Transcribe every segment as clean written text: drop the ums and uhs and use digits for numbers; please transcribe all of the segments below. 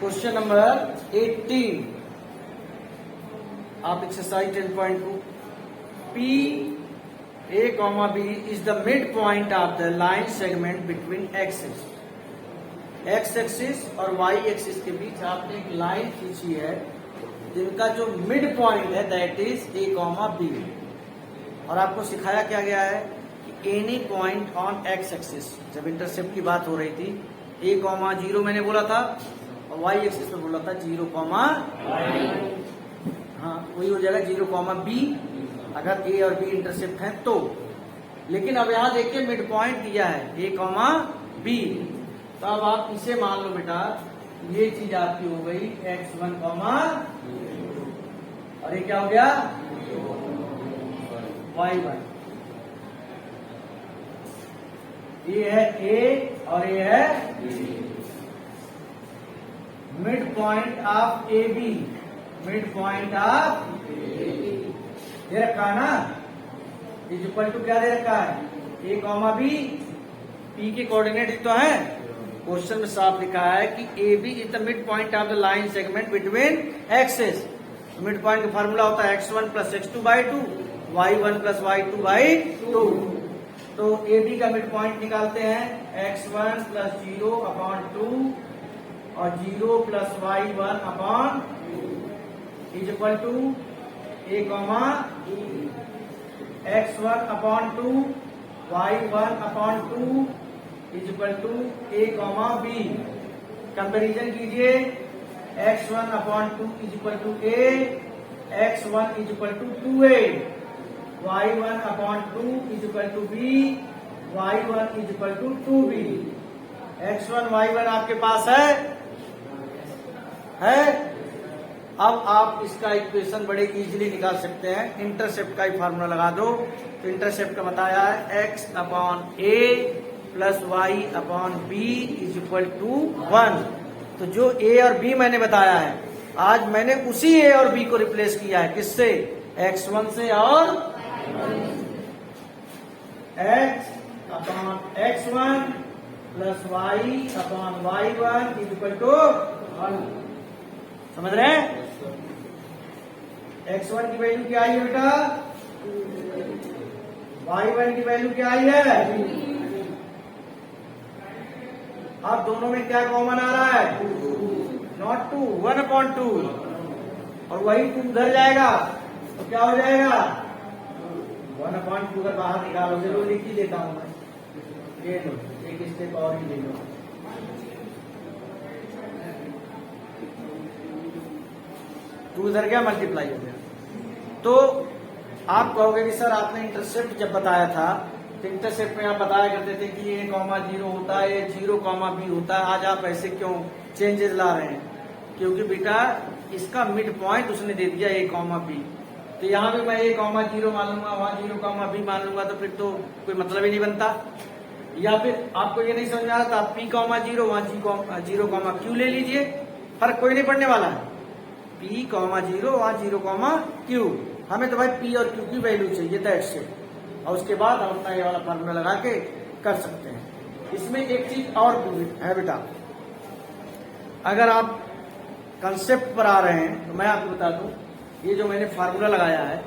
Question number 18 आप exercise 10.2 P A comma B is the midpoint of the line segment between axis x axis और y axis के बीच आपने एक line खींची है जिनका जो मिड पॉइंट है that is A comma B और आपको सिखाया क्या गया है कि any point on x axis जब इंटरसेप्ट की बात हो रही थी A कॉमा 0 मैंने बोला था और y एक्सिस पे बोला था 0 कॉमा हाँ वही हो जाएगा 0 कॉमा B अगर A और B इंटरसेप्ट है तो। लेकिन अब यहां देखिए मिड पॉइंट दिया है A कॉमा B तो अब आप इसे मान लो बेटा ये चीज आपकी हो गई x1 कॉमा और ये क्या हो गया y1। ये है A और ये है mid point of A B mid point of ये रखा है ना इज इक्वल टू क्या दे रखा है ए कॉमा बी पी के कोऑर्डिनेट तो है क्वेश्चन में साफ लिखा है कि A B is the mid point of the line segment between axes. Mid point का फार्मूला होता है x1 plus x2 by 2 y1 plus y2 by 2। तो ए बी का मिड पॉइंट निकालते हैं x1 प्लस 0 अपॉन 2 और 0 plus y1 upon is equal to A comma x1 upon 2 y1 upon 2 is equal to A comma B. Comparison कीजिए x1 upon 2 is equal to A x1 is equal to 2a y1 upon 2 is equal to B y1 is equal to 2b। x1 y1 आपके पास है अब आप इसका equation बड़े easily निकाल सकते हैं। इंटरसेप्ट का ही फार्मूला लगा दो तो इंटरसेप्ट का बताया है x upon a plus y upon b is equal to 1। तो जो a और b मैंने बताया है आज मैंने उसी a और b को रिप्लेस किया है किससे x1 से और x upon x1 plus y upon y1 is equal to 1। समझ रहे हैं x1 की वैल्यू क्या आई है बेटा y1 की वैल्यू क्या आई है। अब दोनों में क्या कॉमन आ रहा है नॉट 2 1 अपॉन 2 और वही 2 उधर जाएगा तो क्या हो जाएगा 1 अपॉन 2 अगर बाहर निकालोगे तो लिख ही देता हूं मैं। ये लो एक स्टेप और ही ले लो टू इधर गया मल्टीप्लाई हो गया। तो आप कहोगे कि सर आपने इंटरसेप्ट जब बताया था तो इंटरसेप्ट में आप बताया करते थे कि ये कॉमा 0 होता है ये 0 कॉमा b होता है। आज आप ऐसे क्यों चेंजेस ला रहे हैं क्योंकि बेटा इसका मिड पॉइंट उसने दे दिया a कॉमा b तो यहाँ भी मैं a कॉमा 0 मान लूंगा वहां 0 कॉमा b मान लूंगा तो फिर तो कोई मतलब ही नहीं बनता। या फिर आपको ये नहीं समझ में आ रहा तो आप p कॉमा 0 वहां 0 कॉमा q ले लीजिए फर्क कोई नहीं पड़ने वाला है। p कॉमा 0 वहां 0 कॉमा q हमें तो भाई p और q की वैल्यू चाहिए दैट्स इट और उसके बाद हम अपना ये वाला फार्मूला लगा के कर सकते हैं। इसमें एक चीज और है बेटा अगर आप कंसेप्ट पर आ रहे हैं तो मैं आपको बता दूं ये जो मैंने फार्मूला लगाया है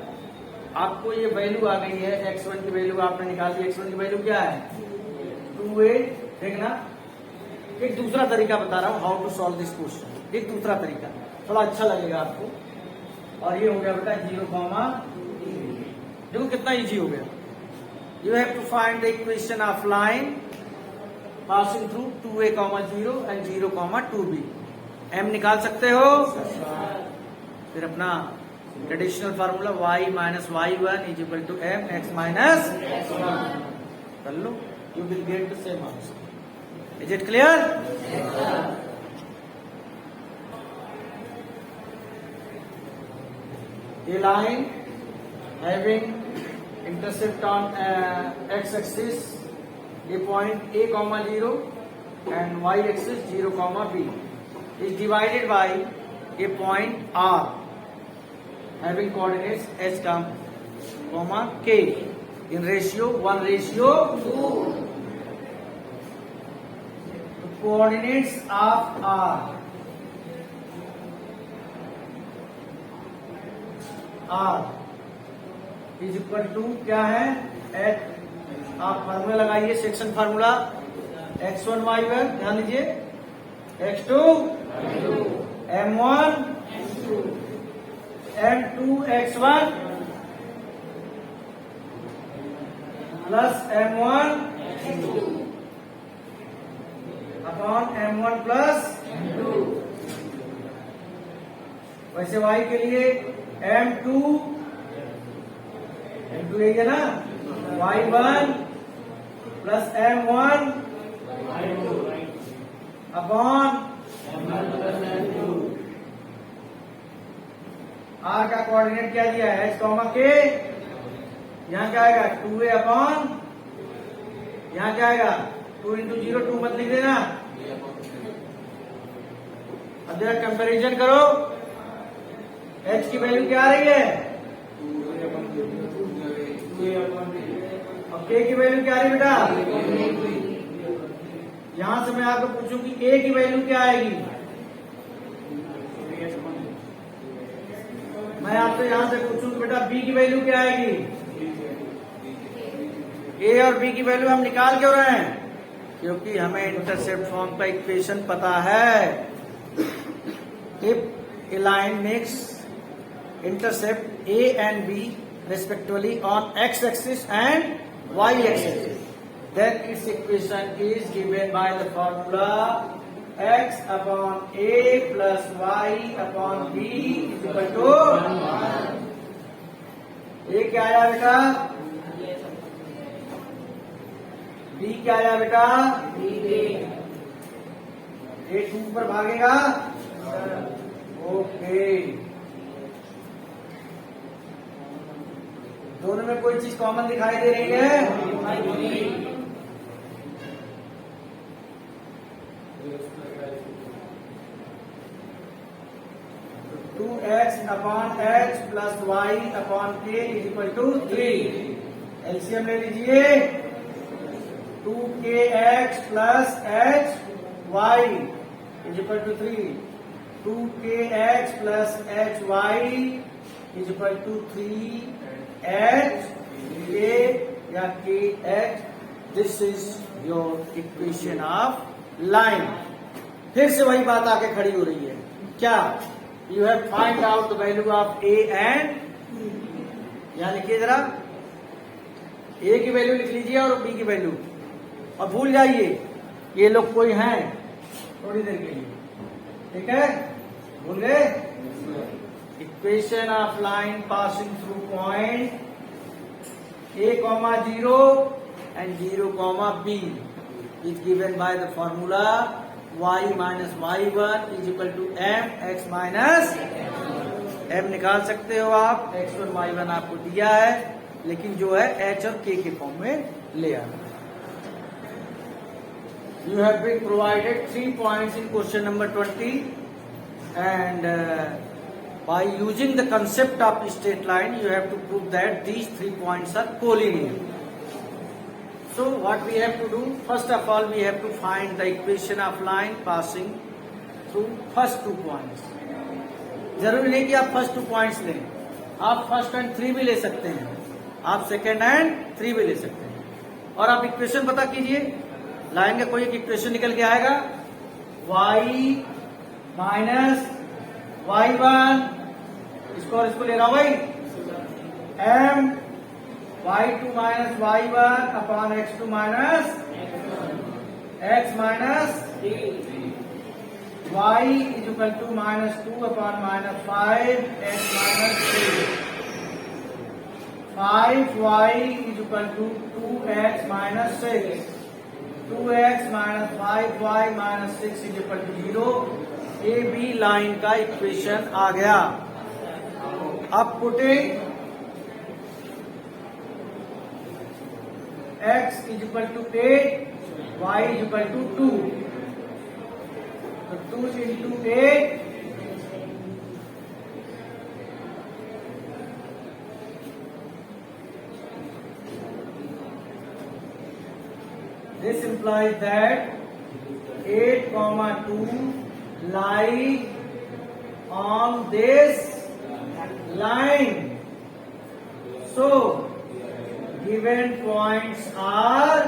आपको ये वैल्यू आ गई है x1 की वैल्यू आपने निकाली। x1 की वैल्यू क्या है 2a देखना। एक दूसरा तरीका बता रहा हूं how to solve this question एक दूसरा तरीका थोड़ा अच्छा लगेगा आपको और ये हो गया बेटा 0 कॉमा देखो कितना इजी हो गया। You have to find the equation of line passing through 2a comma 0 and 0 comma 2b। m निकाल सकते हो फिर अपना traditional formula y minus y1 is equal to m x minus कर लो you will get the same answer. Is it clear. A line having intercept on x-axis a point a comma 0 and y-axis 0 comma b is divided by a point r having coordinates h comma k in ratio 1:2. The coordinates of r R is equal to क्या है, H, आप formula लगाइए, section formula, x1y1, ध्यान दीजिए, x2 m1 m2 x1 plus m1 upon m1 plus m2। वैसे y के लिए m2 यही है ना, y1 plus m1 upon r का कोऑर्डिनेट क्या दिया है, h कॉमा के, यहाँ क्या आएगा 2a अपॉन, यहाँ क्या आएगा 2 इंटू 0, 2 मत लिख देना। अब जरा कंपैरिजन करो, h की वैल्यू क्या आ रही है, अब k की वैल्यू क्या आ रही है बेटा, यहां से मैं आपको पूछूं कि a की वैल्यू क्या आएगी, मैं आपसे यहां से पूछूं कि बेटा b की वैल्यू क्या आएगी, a और b की वैल्यू हम निकाल क्यों रहे हैं, क्योंकि हमें इंटरसेप्ट फॉर्म का इक्वेशन पता है। If A line makes intercept a and b respectively on x axis and y axis, then its equation is given by the formula x upon a plus y upon b is equal to 1। ये क्या आया बेटा, b क्या आया बेटा, a 2 पर भागेगा, okay. दोनों में कोई चीज कॉमन दिखाई दे रही है, 2x upon h plus y upon k is equal to 3। LCM ले लीजिए, 2kx plus h y is equal to 3, 2kx plus h y is equal to 3h k या kh। This is your equation of line. फिर से वही बात आके खड़ी हो रही है, क्या, you have find out the value of a and, यहां लिखिए जरा, a की वैल्यू लिख लीजिए और b की वैल्यू, और भूल जाइए ये लोग कोई हैं थोड़ी देर के लिए, ठीक है, भूल गए। Equation of line passing through point a, 0 and 0, b is given by the formula y minus y1 is equal to m x minus m। निकाल सकते हो आप, x1 y1 आपको दिया है, लेकिन जो है h और k के फॉर्म में ले आना। You have been provided 3 points in question number 20, and by using the concept of straight line, you have to prove that these 3 points are collinear. So what we have to do, first of all we have to find the equation of line passing through first 2 points. जरूरी नहीं कि आप first 2 points लें, आप first and 3 भी ले सकते हैं, आप सेकेंड एंड 3 भी ले सकते हैं। और आप इक्वेशन पता कीजिए, लाइन का कोई एक इक्वेशन निकल के आएगा, y माइनस y1, इसको और इसको ले रहा हूं भाई, m y2 minus y1 upon x2 minus x minus y is equal to minus 2 upon minus 5 x minus 3, 5y is equal to 2x minus 6, 2x minus 5y minus 6 is equal to 0। A B line का equation आ गया। अब putting x is equal to 8, y is equal to 2, तो 2 into 8 this implies that 8, 2 lie on this line. So given points are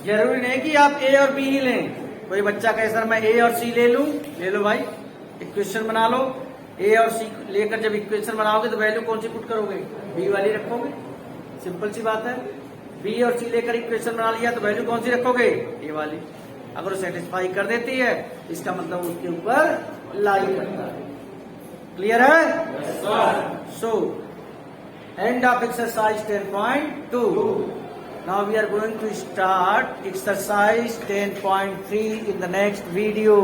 जरूरी नहीं कि आप ए और बी ही लें। कोई बच्चा कहे सर मैं ए और सी ले लूं, ले लो भाई, इक्वेशन बना लो। ए और सी लेकर जब इक्वेशन बनाओगे तो वैल्यू कौन सी पुट करोगे? बी वाली रखोगे। सिंपल सी बात है। बी और सी लेकर इक्वेशन बना लिया तो वैल्यू कौन सी रखोगे? ए वाली। अगर वो सेटिस्फाई कर देती है इसका मतलब उसके ऊपर लाई करता है। क्लियर है? So end of exercise 10.2। Now we are going to start exercise 10.3 in the next video.